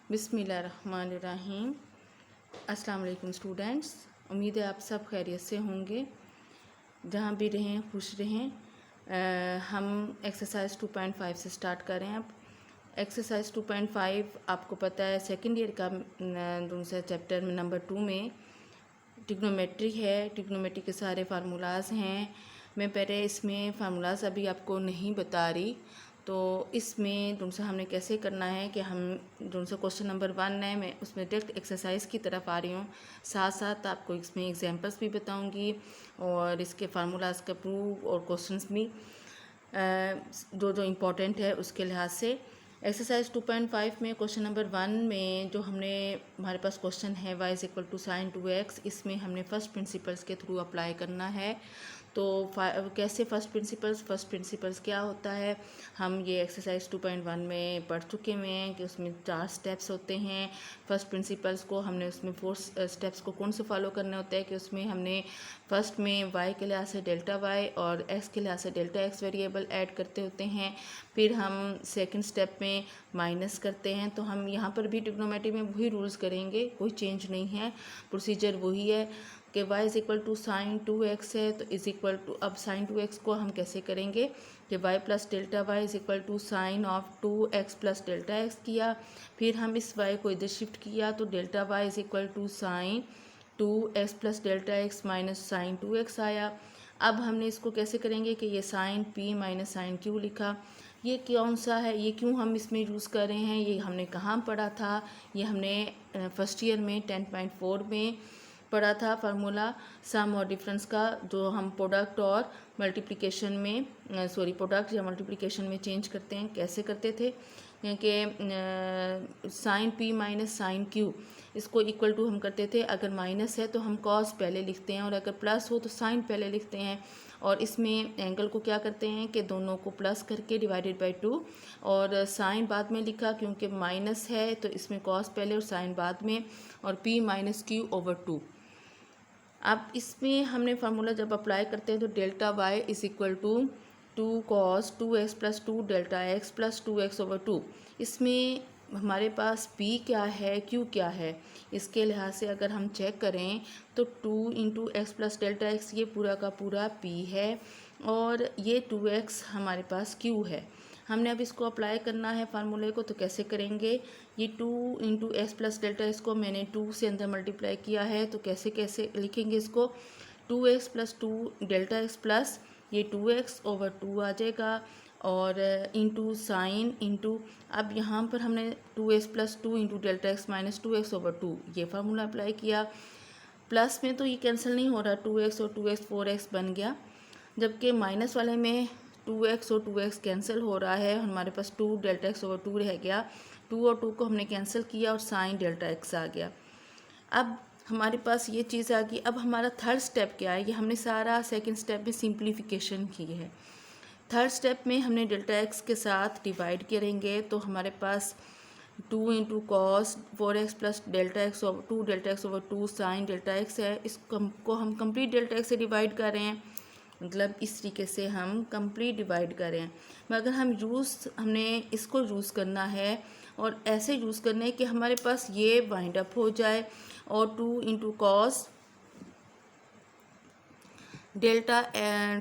बिस्मिल्लाहिर्रहमानिर्रहीम। अस्सलाम वालेकुम स्टूडेंट्स, उम्मीद है आप सब खैरियत से होंगे, जहाँ भी रहें खुश रहें। हम एक्सरसाइज 2.5 से स्टार्ट कर रहे हैं। अब एक्सरसाइज 2.5 आपको पता है सेकेंड ईयर का दूसरा चैप्टर में नंबर 2 में ट्रिग्नोमेट्री है। ट्रिग्नोमेट्री के सारे फार्मूलाज हैं। मैं पहले इसमें फार्मूलाज अभी आपको नहीं बता रही, तो इसमें तुमसे हमने कैसे करना है कि हम तुमसे क्वेश्चन नंबर 1 है, मैं उसमें डायरेक्ट एक्सरसाइज की तरफ आ रही हूँ। साथ साथ आपको इसमें एग्जांपल्स भी बताऊँगी और इसके फार्मूलाज का प्रूफ और क्वेश्चंस भी जो इम्पोर्टेंट है उसके लिहाज से। एक्सरसाइज 2.5 में क्वेश्चन नंबर 1 में जो हमारे पास क्वेश्चन है y is equal to sine 2x, इसमें हमने फर्स्ट प्रिंसिपल्स के थ्रू अप्लाई करना है। तो कैसे फर्स्ट प्रिंसिपल्स क्या होता है, हम ये एक्सरसाइज 2.1 में पढ़ चुके हुए हैं कि उसमें 4 स्टेप्स होते हैं। फर्स्ट प्रिंसिपल्स को हमने उसमें 4 स्टेप्स को कौन से फॉलो करने होते हैं कि उसमें हमने फर्स्ट में y के लिहाज से डेल्टा y और x के लिहाज से डेल्टा x वेरिएबल ऐड करते होते हैं। फिर हम सेकंड स्टेप में माइनस करते हैं। तो हम यहाँ पर भी ट्रिग्नोमेट्री में वही रूल्स करेंगे, कोई चेंज नहीं है, प्रोसीजर वही है कि y is equal to sine 2x है तो इज इक्वल टू, अब साइन 2x को हम कैसे करेंगे कि y plus delta y is equal to sine of 2x plus delta x किया। फिर हम इस y को इधर शिफ्ट किया तो delta y is equal to sine 2x plus delta x minus sine 2x आया। अब हमने इसको कैसे करेंगे कि ये sine p minus sine q लिखा। ये कौन सा है, ये क्यों हम इसमें यूज़ कर रहे हैं, ये हमने कहाँ पढ़ा था, ये हमने फर्स्ट ईयर में 10.4 में पढ़ा था फार्मूला सम और डिफरेंस का, जो हम प्रोडक्ट और मल्टीप्लिकेशन में प्रोडक्ट या मल्टीप्लिकेशन में चेंज करते हैं। कैसे करते थे कि sine p minus sine q इसको इक्वल टू हम करते थे, अगर माइनस है तो हम कॉस पहले लिखते हैं और अगर प्लस हो तो साइन पहले लिखते हैं। और इसमें एंगल को क्या करते हैं कि दोनों को प्लस करके डिवाइडेड बाय 2 और साइन बाद में लिखा क्योंकि माइनस है तो इसमें कॉस पहले और साइन बाद में, और p माइनस q ओवर 2। अब इसमें हमने फार्मूला जब अप्लाई करते हैं तो delta y is equal to 2 cos 2x plus 2 delta x plus 2x over 2। इसमें हमारे पास p क्या है, q क्या है, इसके लिहाज से अगर हम चेक करें तो 2 into x plus delta x ये पूरा का पूरा p है और ये 2x हमारे पास q है। हमने अब इसको अप्लाई करना है फार्मूले को, तो कैसे करेंगे, ये 2 इंटू एक्स प्लस डेल्टा इसको मैंने 2 से अंदर मल्टीप्लाई किया है, तो कैसे कैसे लिखेंगे इसको, 2x plus 2 delta x plus ये 2x ओवर 2 आ जाएगा और इंटू साइन इंटू, अब यहाँ पर हमने 2x plus 2 into delta x minus 2x over 2 ये फार्मूला अप्लाई किया। प्लस में तो ये कैंसिल नहीं हो रहा, 2x और 2x 4x बन गया, जबकि माइनस वाले में 2x और 2x कैंसिल हो रहा है, हमारे पास 2 डेल्टा x ओवर 2 रह गया, 2 और 2 को हमने कैंसिल किया और साइन डेल्टा x आ गया। अब हमारे पास ये चीज़ आ गई। अब हमारा थर्ड स्टेप क्या है, ये हमने सारा सेकंड स्टेप में सिंप्लीफिकेशन की है। थर्ड स्टेप में हमने डेल्टा x के साथ डिवाइड करेंगे तो हमारे पास 2 into cos 4x plus delta x over 2 delta x over 2 sine delta x है, इसको हम कंप्लीट डेल्टा x से डिवाइड कर रहे हैं, मतलब इस तरीके से हम कंप्लीट डिवाइड करें। मगर हमने इसको यूज़ करना है और ऐसे यूज़ करना है कि हमारे पास ये वाइंड अप हो जाए और 2 into cos delta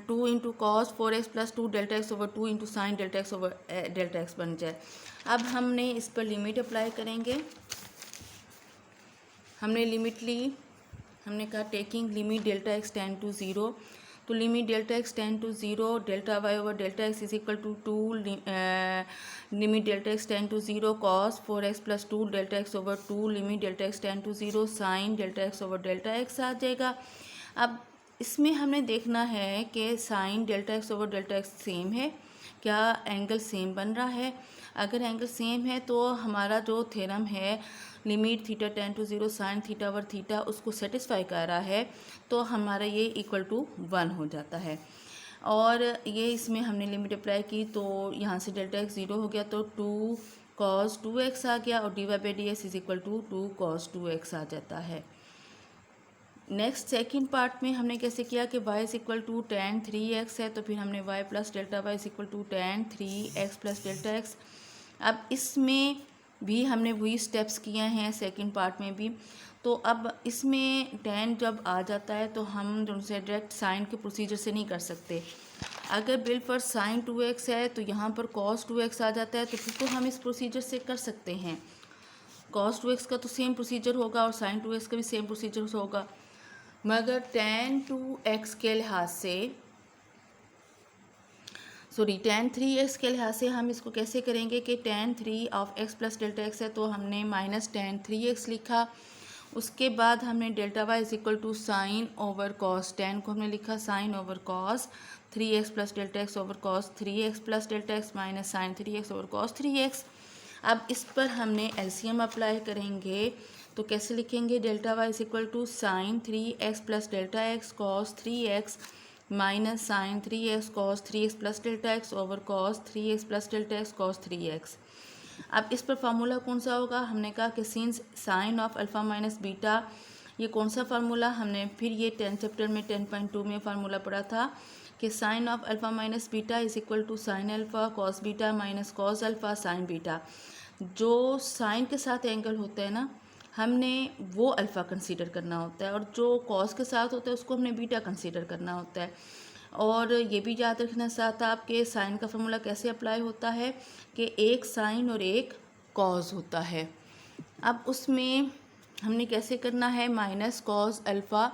2 into cos 4x plus 2 delta x over 2 into sine delta x over delta x बन जाए। अब हमने इस पर लिमिट अप्लाई करेंगे। हमने लिमिट ली, हमने कहा taking limit delta x tend to 0, तो limit delta x tend to 0 delta y over delta x is equal to 2 limit delta x tend to 0 cos 4x plus 2 delta x over 2 limit delta x tend to 0 sine delta x over delta x आ जाएगा। अब इसमें हमने देखना है कि sine delta x over delta x same है, क्या एंगल सेम बन रहा है। अगर एंगल सेम है तो हमारा जो थ्योरम है limit theta tend to 0 sine theta over theta उसको सेटिस्फाई कर रहा है, तो हमारा ये इक्वल टू 1 हो जाता है। और ये इसमें हमने लिमिट अप्लाई की तो यहाँ से डेल्टा एक्स 0 हो गया तो 2 cos 2x आ गया और d y by d x is equal to 2 cos 2x आ जाता है। नेक्स्ट सेकेंड पार्ट में हमने कैसे किया कि y is equal to tan 3x है, तो फिर हमने y plus delta y is equal to tan 3x plus delta x. अब इसमें भी हमने वही स्टेप्स किए हैं सेकंड पार्ट में भी। तो अब इसमें tan जब आ जाता है तो हम उनसे डायरेक्ट साइन के प्रोसीजर से नहीं कर सकते। अगर बिल पर साइन 2x है तो यहाँ पर cos 2x आ जाता है, तो फिर तो हम इस प्रोसीजर से कर सकते हैं। cos 2x का तो सेम प्रोसीजर होगा और sin 2x का भी सेम प्रोसीजर होगा, मगर tan 2x के लिहाज से tan 3x के लिहाज से हम इसको कैसे करेंगे कि tan 3 of x plus delta x है, तो हमने माइनस tan 3x लिखा। उसके बाद हमने delta y is equal to sine over cos, tan को हमने लिखा sine over cos 3x plus delta x over cos 3x plus delta x minus sine 3x over cos 3x। अब इस पर हमने एलसीएम अप्लाई करेंगे, तो कैसे लिखेंगे, delta y is equal to sine 3x plus delta x cos 3x minus sine 3x cos 3x plus delta x over cos 3x plus delta x cos 3x। अब इस पर फार्मूला कौन सा होगा, हमने कहा कि since sign of alpha minus beta, ये कौन सा फार्मूला, हमने फिर ये 10 चैप्टर में 10.2 में फार्मूला पढ़ा था कि sine of alpha minus beta is equal to sine alpha cos beta minus cos alpha sine beta. जो साइन के साथ एंगल होता है ना, हमने वो अल्फ़ा कंसीडर करना होता है, और जो कॉस के साथ होता है उसको हमने बीटा कंसीडर करना होता है। और ये भी याद रखना साथ आपके साइन का फार्मूला कैसे अप्लाई होता है कि एक साइन और एक कॉस होता है। अब उसमें हमने कैसे करना है, minus cos alpha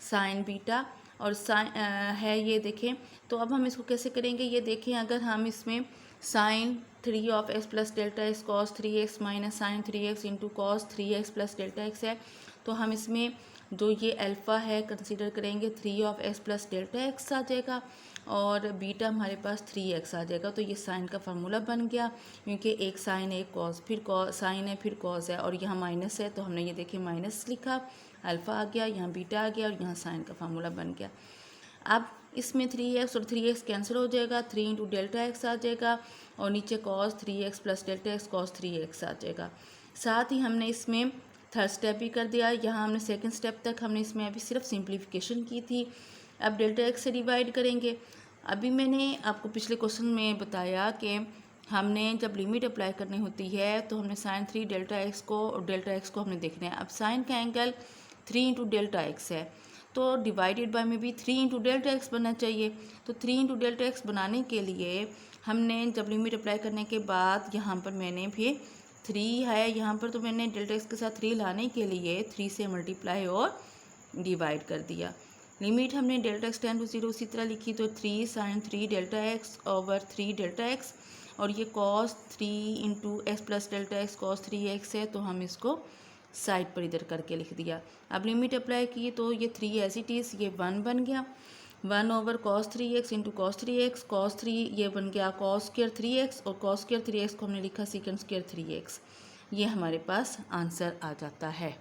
sine beta और साइन है ये देखें। तो अब हम इसको कैसे करेंगे, ये देखें, अगर हम इसमें sine 3 of x plus delta x cos 3x minus sine 3x into cos 3x plus delta x है, तो हम इसमें जो ये अल्फ़ा है कंसीडर करेंगे 3 of x plus delta x आ जाएगा और बीटा हमारे पास 3x आ जाएगा। तो ये साइन का फार्मूला बन गया, क्योंकि एक साइन एक कॉस, फिर साइन है फिर कॉस है, और यहाँ माइनस है तो हमने ये देखिए माइनस लिखा, अल्फ़ा आ गया, यहाँ बीटा आ गया और यहाँ साइन का फार्मूला बन गया। अब इसमें 3x और 3x कैंसिल हो जाएगा, 3 इंटू डेल्टा x आ जाएगा और नीचे cos 3x plus delta x cos 3x आ जाएगा। साथ ही हमने इसमें थर्ड स्टेप भी कर दिया, यहाँ हमने सेकंड स्टेप तक हमने इसमें अभी सिर्फ सिंप्लीफिकेशन की थी। अब डेल्टा x से डिवाइड करेंगे। अभी मैंने आपको पिछले क्वेश्चन में बताया कि हमने जब लिमिट अप्लाई करनी होती है तो हमने साइन 3 डेल्टा x को और डेल्टा x को हमने देखना है। अब साइन का एंगल 3 इंटू डेल्टा x है, तो डिवाइडेड बाय में भी 3 इंटू डेल्टा एक्स बनना चाहिए। तो 3 इंटू डेल्टा एक्स बनाने के लिए हमने जब लिमिट अप्लाई करने के बाद यहाँ पर मैंने फिर 3 है यहाँ पर, तो मैंने डेल्टा एक्स के साथ 3 लाने के लिए 3 से मल्टीप्लाई और डिवाइड कर दिया। लिमिट हमने डेल्टा एक्स टेंड टू 0 उसी तरह लिखी, तो 3 sine 3 delta x over 3 delta x, और ये cos 3 into x plus delta x cos 3x है, तो हम इसको साइड पर इधर करके लिख दिया। अब लिमिट अप्लाई की तो ये 3 एज इट इज़ ये 1 बन गया, 1 over cos 3x into cos 3x, cos 3 ये बन गया कॉस स्क्वायर 3x और कॉस स्क्वायर 3x को हमने लिखा सेकंड स्क्वायर 3x। ये हमारे पास आंसर आ जाता है।